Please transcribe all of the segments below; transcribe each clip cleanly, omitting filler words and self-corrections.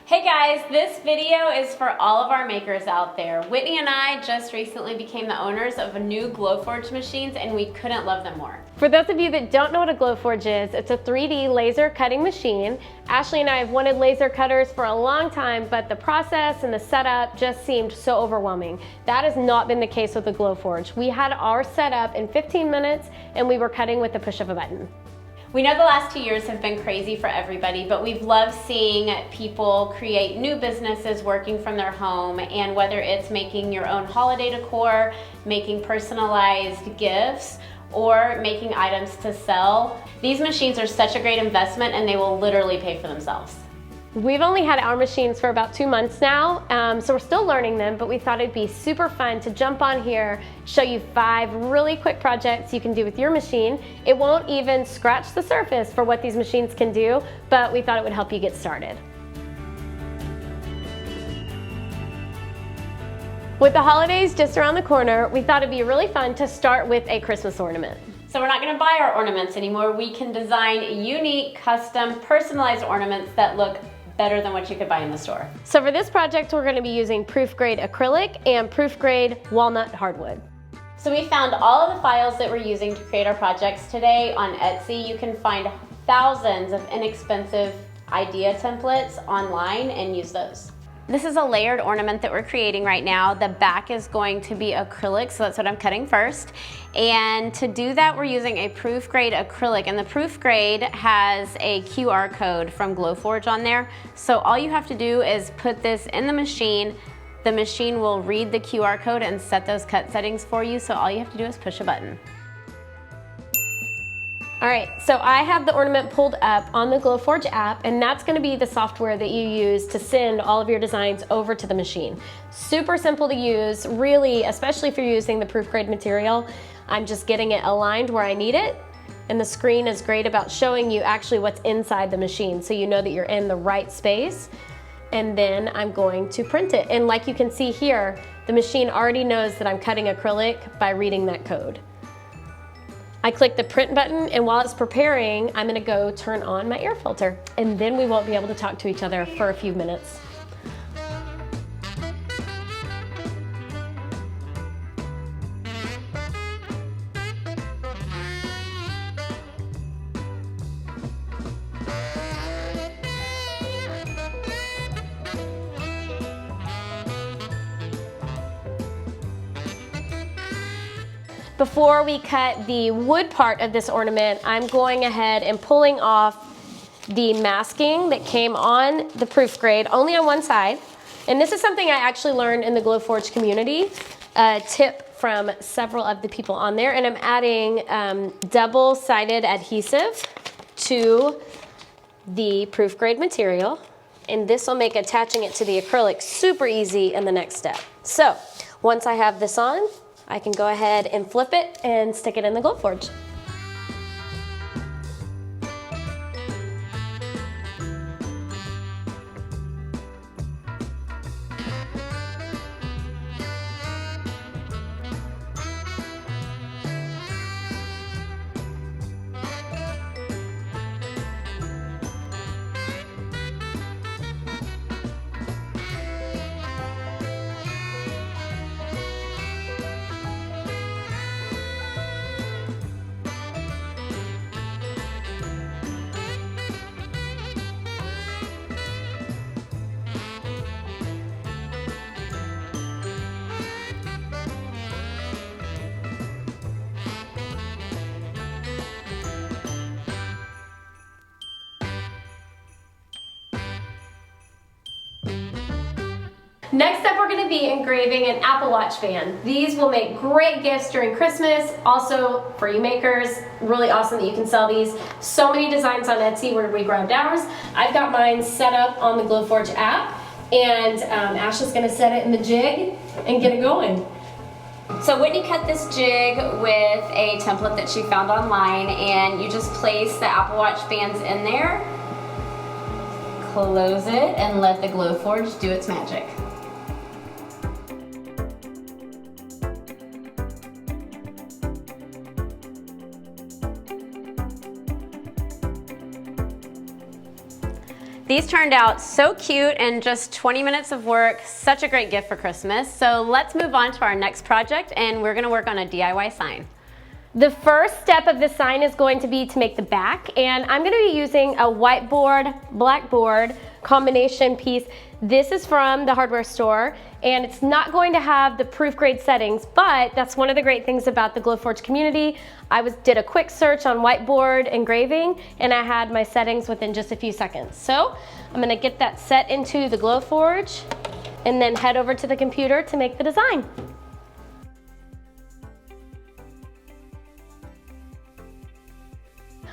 Hey guys, this video is for all of our makers out there. Whitney and I just recently became the owners of new Glowforge machines and we couldn't love them more. For those of you that don't know what a Glowforge is, it's a 3D laser cutting machine. Ashley and I have wanted laser cutters for a long time, but the process and the setup just seemed so overwhelming. That has not been the case with the Glowforge. We had our setup in 15 minutes and we were cutting with the push of a button. We know the last 2 years have been crazy for everybody, but we've loved seeing people create new businesses working from their home, and whether it's making your own holiday decor, making personalized gifts, or making items to sell, these machines are such a great investment and they will literally pay for themselves. We've only had our machines for about 2 months now, so we're still learning them, but we thought it'd be super fun to jump on here, show you 5 really quick projects you can do with your machine. It won't even scratch the surface for what these machines can do, but we thought it would help you get started. With the holidays just around the corner, we thought it'd be really fun to start with a Christmas ornament. So we're not going to buy our ornaments anymore. We can design unique, custom, personalized ornaments that look better than what you could buy in the store. So for this project, we're going to be using proof grade acrylic and proof grade walnut hardwood. So we found all of the files that we're using to create our projects today on Etsy. You can find thousands of inexpensive idea templates online and use those. This is a layered ornament that we're creating right now. The back is going to be acrylic, so that's what I'm cutting first. And to do that, we're using a proof grade acrylic, and the proof grade has a QR code from Glowforge on there. So all you have to do is put this in the machine. The machine will read the QR code and set those cut settings for you, so all you have to do is push a button. All right, so I have the ornament pulled up on the Glowforge app, and that's gonna be the software that you use to send all of your designs over to the machine. Super simple to use, really, especially if you're using the proof grade material. I'm just getting it aligned where I need it, and the screen is great about showing you actually what's inside the machine, so you know that you're in the right space. And then I'm going to print it. And like you can see here, the machine already knows that I'm cutting acrylic by reading that code. I click the print button, and while it's preparing, I'm gonna go turn on my air filter, and then we won't be able to talk to each other for a few minutes. Before we cut the wood part of this ornament, I'm going ahead and pulling off the masking that came on the proof grade, only on one side. And this is something I actually learned in the Glowforge community, a tip from several of the people on there. And I'm adding double-sided adhesive to the proof grade material. And this will make attaching it to the acrylic super easy in the next step. So once I have this on, I can go ahead and flip it and stick it in the Glowforge. Next up, we're gonna be engraving an Apple Watch band. These will make great gifts during Christmas. Also, for you makers, really awesome that you can sell these. So many designs on Etsy where we grabbed ours. I've got mine set up on the Glowforge app, and Ashley's gonna set it in the jig and get it going. So Whitney cut this jig with a template that she found online, and you just place the Apple Watch bands in there, close it, and let the Glowforge do its magic. These turned out so cute and just 20 minutes of work, such a great gift for Christmas. So let's move on to our next project, and we're gonna work on a DIY sign. The first step of this sign is going to be to make the back, and I'm going to be using a whiteboard, blackboard combination piece. This is from the hardware store, and it's not going to have the proof grade settings, but that's one of the great things about the Glowforge community. I did a quick search on whiteboard engraving, and I had my settings within just a few seconds. So I'm going to get that set into the Glowforge, and then head over to the computer to make the design.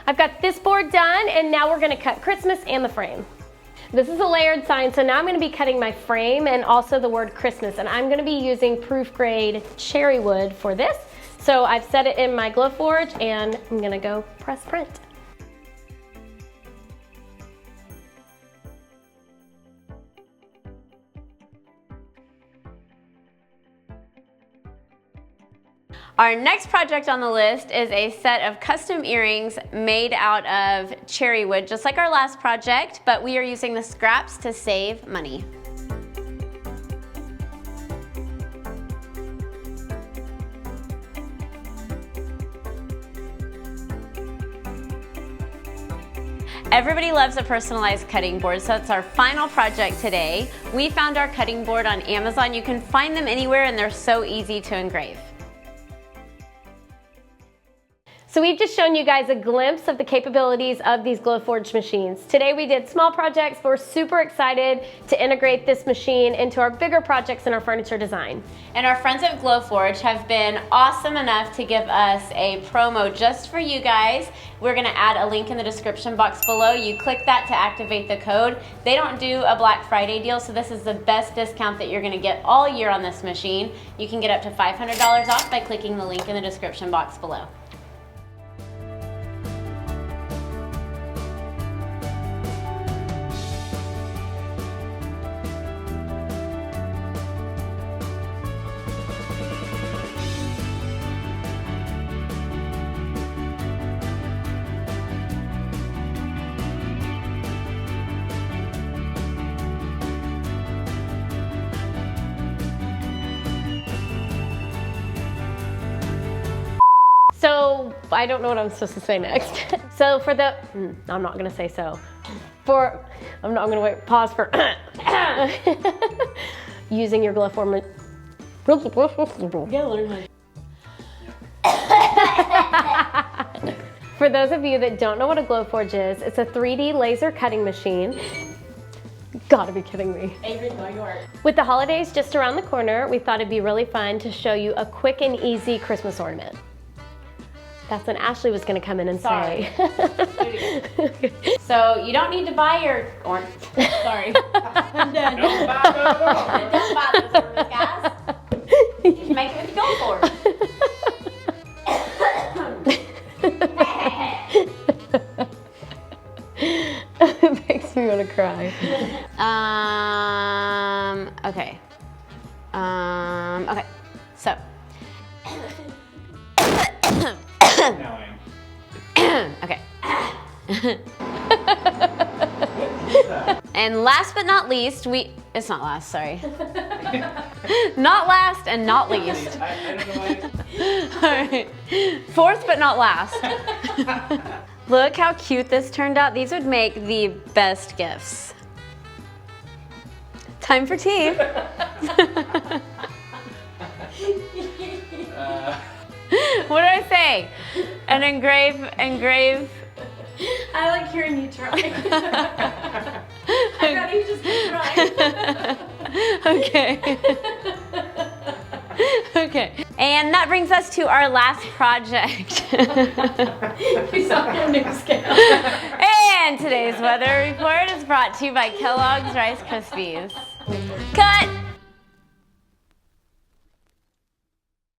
I've got this board done, and now we're gonna cut Christmas and the frame. This is a layered sign, so now I'm gonna be cutting my frame and also the word Christmas, and I'm gonna be using proof grade cherry wood for this. So I've set it in my Glowforge, and I'm gonna go press print. Our next project on the list is a set of custom earrings made out of cherry wood, just like our last project, but we are using the scraps to save money. Everybody loves a personalized cutting board, so it's our final project today. We found our cutting board on Amazon. You can find them anywhere, and they're so easy to engrave. So we've just shown you guys a glimpse of the capabilities of these Glowforge machines. Today we did small projects, but we're super excited to integrate this machine into our bigger projects in our furniture design. And our friends at Glowforge have been awesome enough to give us a promo just for you guys. We're gonna add a link in the description box below. You click that to activate the code. They don't do a Black Friday deal, so this is the best discount that you're gonna get all year on this machine. You can get up to $500 off by clicking the link in the description box below. So I don't know what I'm supposed to say next. So for the, I'm not gonna say so. I'm gonna wait, pause for, using your Glowforge. For those of you that don't know what a Glowforge is, it's a 3D laser cutting machine. Gotta be kidding me. With the holidays just around the corner, we thought it'd be really fun to show you a quick and easy Christmas ornament. That's when Ashley was gonna come in and say. So you don't need to buy your sorry. I'm done. Don't buy this ornament, guys. You can make it with your Glowforge. It makes me wanna cry. Okay. Okay. So. Okay. And last but not least, it's not last, sorry. Not last and not least. I don't know why. All right. Fourth but not last. Look how cute this turned out. These would make the best gifts. Time for tea. What did I say? An engrave. I like hearing you try. I'd rather you just try. Okay. Okay. And that brings us to our last project. We saw your new scale. And today's weather report is brought to you by Kellogg's Rice Krispies. Cut!